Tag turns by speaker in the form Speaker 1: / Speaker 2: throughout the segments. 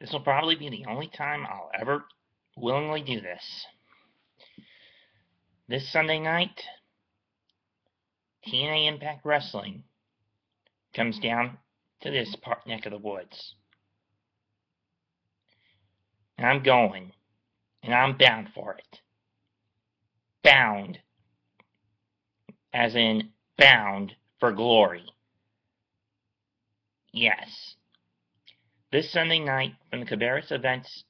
Speaker 1: This will probably be the only time I'll ever willingly do this. This Sunday night, TNA Impact Wrestling comes down to this neck of the woods. And I'm going. And I'm bound for it. Bound. As in, bound for glory. Yes. This Sunday night, from the Cabarrus Events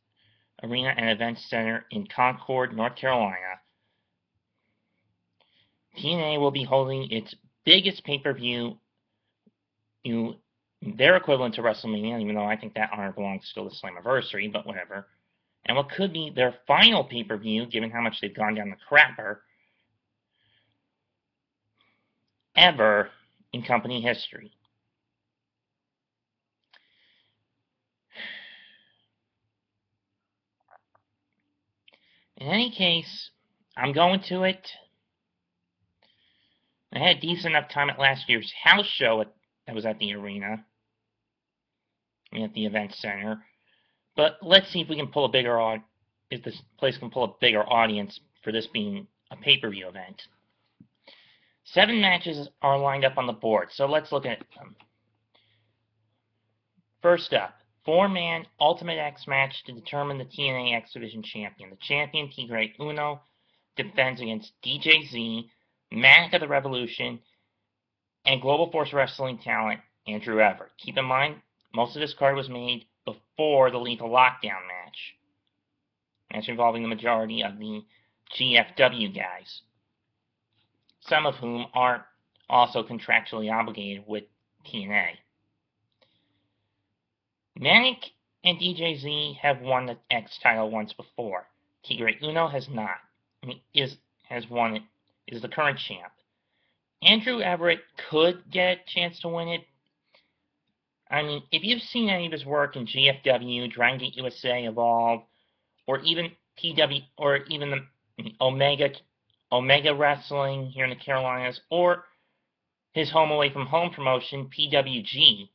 Speaker 1: Arena and Events Center in Concord, North Carolina, TNA will be holding its biggest pay-per-view, their equivalent to WrestleMania, even though I think that honor belongs to the Slammiversary, but whatever, and what could be their final pay-per-view, given how much they've gone down the crapper, ever in company history. In any case, I'm going to it. I had a decent enough time at last year's house show that was at the arena, at the event center. But let's see if we can pull a bigger if this place can pull a bigger audience for this being a pay-per-view event. 7 matches are lined up on the board, so let's look at them. First up, 4-man Ultimate X match to determine the TNA X Division champion. The champion, Tigre Uno, defends against DJZ, Manic of the Revolution, and Global Force Wrestling talent, Andrew Everett. Keep in mind, most of this card was made before the Lethal Lockdown match involving the majority of the GFW guys, some of whom are also contractually obligated with TNA. Manic and DJZ have won the X title once before. Tigre Uno has not. Is the current champ. Andrew Everett could get a chance to win it. If you've seen any of his work in GFW, Dragon Gate USA, Evolve, or even PW, or even the Omega Wrestling here in the Carolinas, or his home away from home promotion, PWG,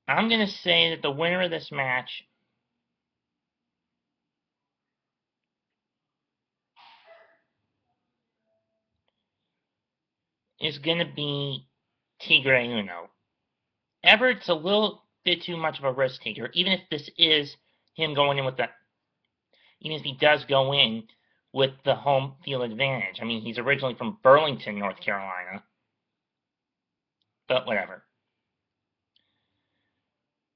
Speaker 1: I'm going to say that the winner of this match is going to be Tigre Uno. Everett's a little bit too much of a risk taker, even if this is him going in with that. Even if he does go in with the home field advantage. He's originally from Burlington, North Carolina. But whatever.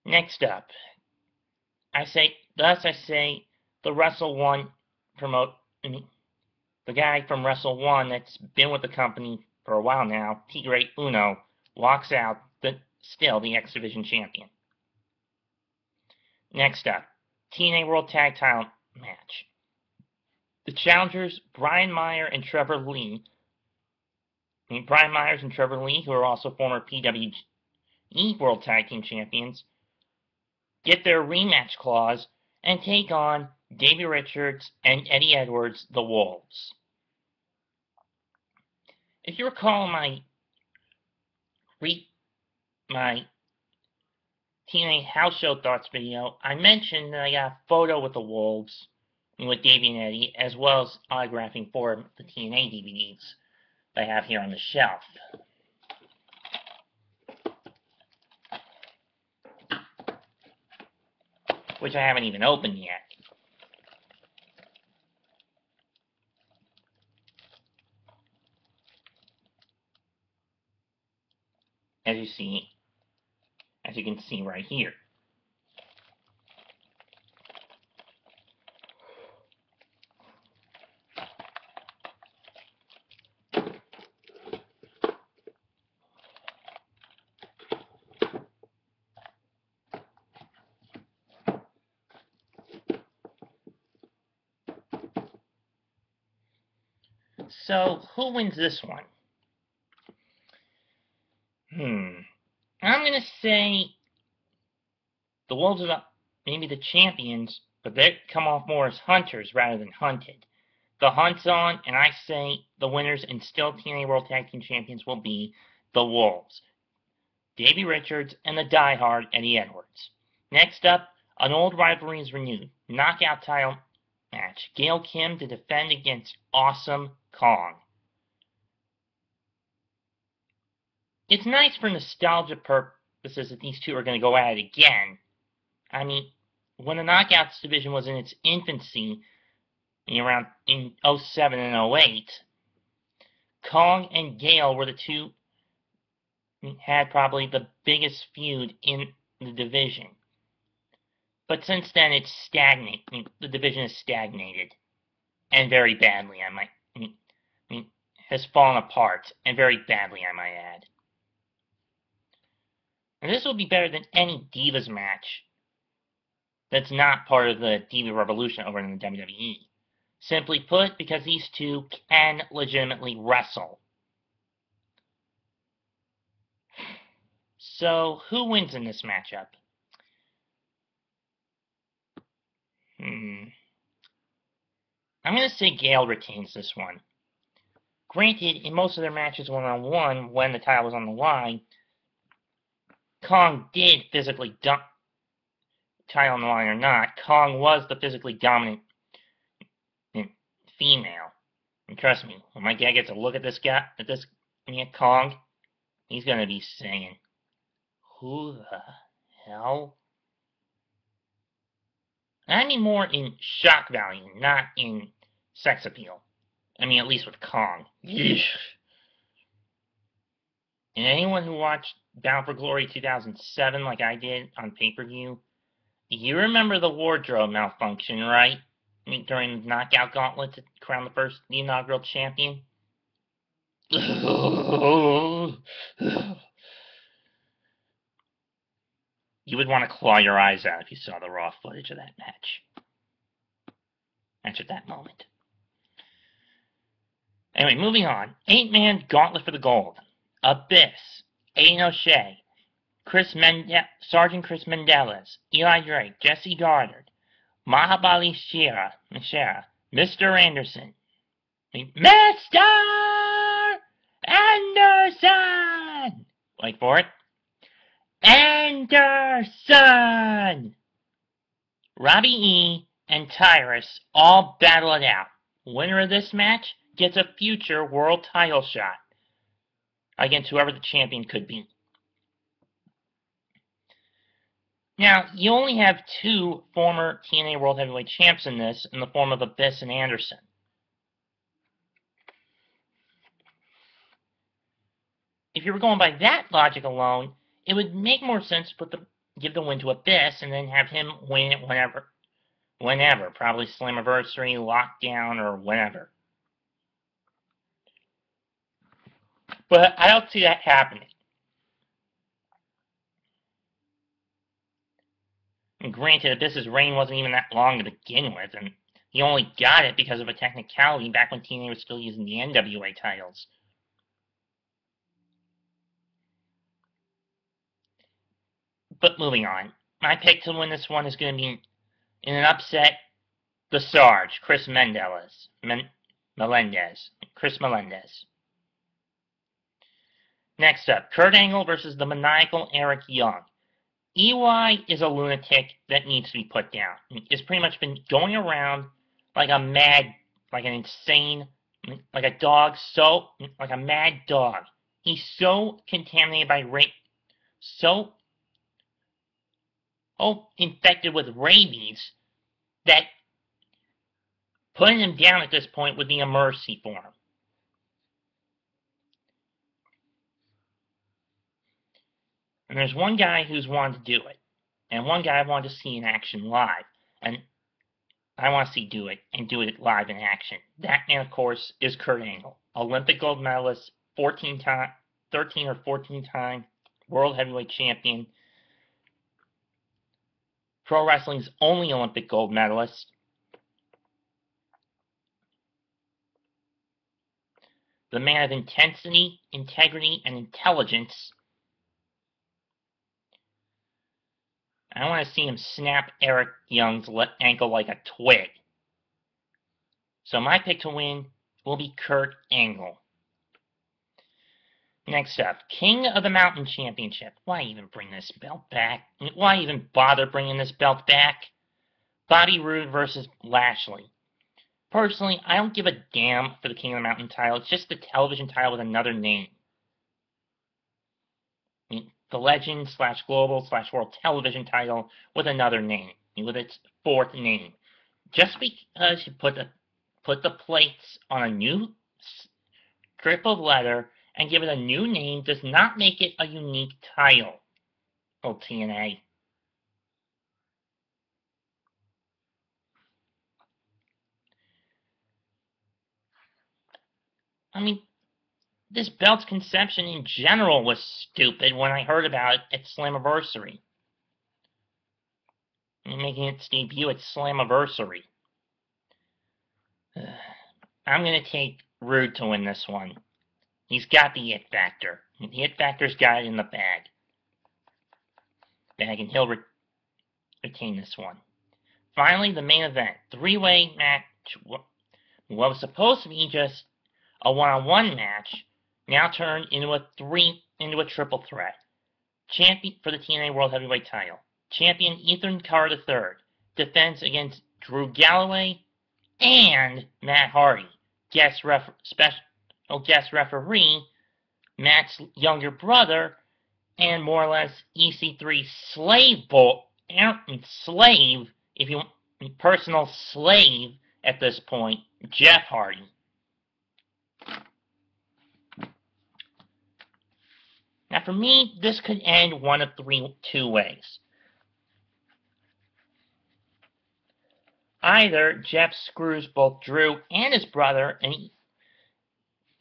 Speaker 1: Next up, I say the Wrestle One the guy from Wrestle One that's been with the company for a while now, Tigre Uno, walks out still the X Division champion. Next up, TNA World Tag Title match. The challengers, Brian Myers and Trevor Lee, Brian Myers and Trevor Lee, who are also former PWG World Tag Team champions, get their rematch clause and take on Davey Richards and Eddie Edwards, the Wolves. If you recall my TNA House Show Thoughts video, I mentioned that I got a photo with the Wolves, with Davey and Eddie, as well as autographing 4 of the TNA DVDs that I have here on the shelf. Which I haven't even opened yet. As you can see right here. So, who wins this one? I'm going to say the Wolves are maybe the champions, but they come off more as hunters rather than hunted. The hunt's on, and I say the winners and still TNA World Tag Team Champions will be the Wolves, Davey Richards and the diehard Eddie Edwards. Next up, an old rivalry is renewed. Knockout title match. Gail Kim to defend against Awesome Kong. It's nice for nostalgia purposes that these two are going to go at it again. I mean, when the Knockouts division was in its infancy, around in 07 and 08, Kong and Gale were the two had probably the biggest feud in the division. But since then, it's stagnated. The division has stagnated, and very badly. Has fallen apart, and very badly, I might add. And this will be better than any Divas match that's not part of the Diva Revolution over in the WWE. Simply put, because these two can legitimately wrestle. So, who wins in this matchup? I'm going to say Gale retains this one. Granted, in most of their matches one-on-one, when the title was on the line, Kong did physically title on the line or not, Kong was the physically dominant female. And trust me, when my dad gets a look at this guy, Kong, he's going to be saying, who the hell? I mean more in shock value, not in sex appeal. I mean, at least with Kong. Yeesh. And anyone who watched Bound for Glory 2007 like I did on pay-per-view, you remember the wardrobe malfunction, right? I mean, during the knockout gauntlet to crown the inaugural champion? You would want to claw your eyes out if you saw the raw footage of that match. Match at that moment. Anyway, moving on. 8-man gauntlet for the gold. Abyss, Aiden O'Shea, Sergeant Chris Mendeles, Eli Drake, Jesse Goddard, Mahabali Shera, Mr. Anderson, Mr. Anderson! Wait for it. Anderson! Robbie E. and Tyrus all battle it out. Winner of this match gets a future world title shot against whoever the champion could be. Now, you only have two former TNA World Heavyweight Champs in this, in the form of Abyss and Anderson. If you were going by that logic alone, it would make more sense to give the win to Abyss and then have him win it whenever, probably Slammiversary, Lockdown, or whenever. But I don't see that happening. And granted, Abyss's reign wasn't even that long to begin with, and he only got it because of a technicality back when TNA was still using the NWA titles. But moving on, my pick to win this one is going to be, in an upset, the Sarge, Chris Melendez. Next up, Kurt Angle versus the maniacal Eric Young. EY is a lunatic that needs to be put down. He's pretty much been going around like a mad dog, like a mad dog. He's so contaminated by infected with rabies that putting him down at this point would be a mercy for him. And there's one guy who's wanted to do it, and one guy I wanted to see in action live, and I want to see do it live in action. That man, of course, is Kurt Angle, Olympic gold medalist, 13 or 14 time World Heavyweight Champion, Pro Wrestling's only Olympic gold medalist. The man of intensity, integrity, and intelligence. I want to see him snap Eric Young's ankle like a twig. So my pick to win will be Kurt Angle. Next up, King of the Mountain Championship. Why even bring this belt back? Why even bother bringing this belt back? Bobby Roode versus Lashley. Personally, I don't give a damn for the King of the Mountain title. It's just the television title with another name. The Legend / Global / World Television title with another name, with its fourth name. Just because you put the plates on a new strip of leather and give it a new name does not make it a unique title. Oh, TNA. I mean, this belt's conception in general was stupid when I heard about it at Slammiversary. Making its debut at Slammiversary. I'm going to take Roode to win this one. He's got the it factor. The it factor's got it in the bag. And he'll retain this one. Finally, the main event. Three-way match. What was supposed to be just a one-on-one match now turned into a triple threat. Champion for the TNA World Heavyweight title. Champion Ethan Carr III defends against Drew Galloway and Matt Hardy. Guest referee, Matt's younger brother, and more or less EC3 personal slave at this point, Jeff Hardy. Now for me, this could end one of two ways. Either Jeff screws both Drew and his brother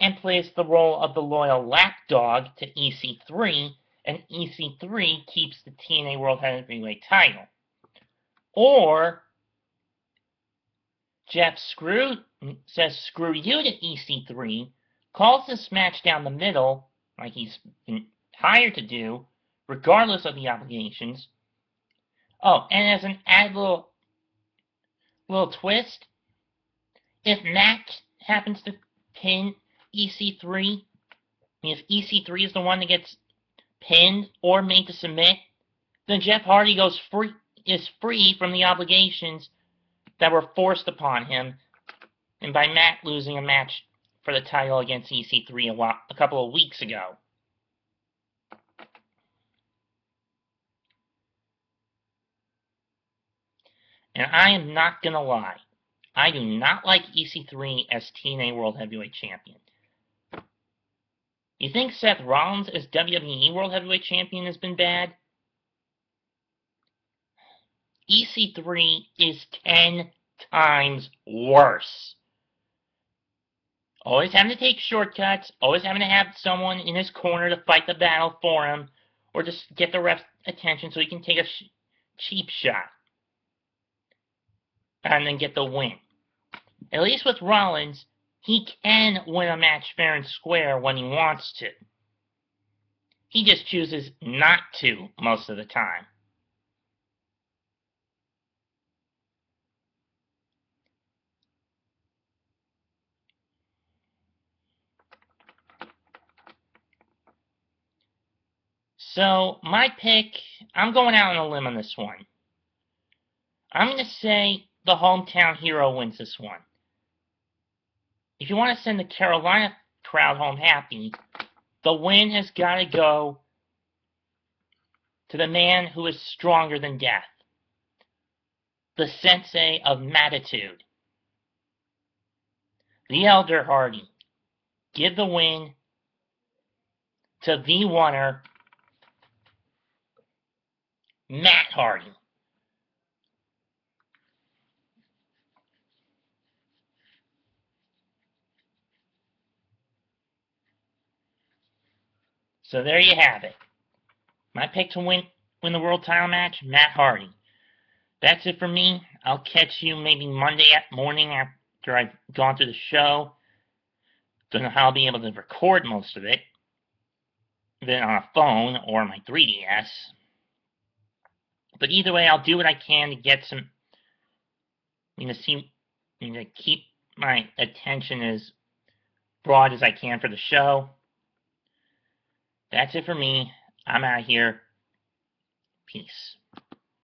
Speaker 1: and plays the role of the loyal lapdog to EC3, and EC3 keeps the TNA World Heavyweight title. Or Jeff says screw you to EC3, calls this match down the middle, like he's been hired to do, regardless of the obligations. Oh, and as an added little twist, if Matt happens to pin EC3, if EC3 is the one that gets pinned or made to submit, then Jeff Hardy is free from the obligations that were forced upon him, and by Matt losing a match for the title against EC3 a couple of weeks ago. And I am not going to lie, I do not like EC3 as TNA World Heavyweight Champion. You think Seth Rollins as WWE World Heavyweight Champion has been bad? EC3 is 10 times worse. Always having to take shortcuts, always having to have someone in his corner to fight the battle for him, or just get the ref's attention so he can take a cheap shot and then get the win. At least with Rollins, he can win a match fair and square when he wants to. He just chooses not to most of the time. So, my pick, I'm going out on a limb on this one. I'm going to say the hometown hero wins this one. If you want to send the Carolina crowd home happy, the win has got to go to the man who is stronger than death. The sensei of Mattitude. The Elder Hardy. Give the win to the winner, Matt Hardy. So there you have it. My pick to win the world title match, Matt Hardy. That's it for me. I'll catch you maybe Monday morning after I've gone through the show. Don't know how I'll be able to record most of it. Then on a phone or my 3DS. But either way, I'll do what I can to get some, to keep my attention as broad as I can for the show. That's it for me. I'm out of here. Peace.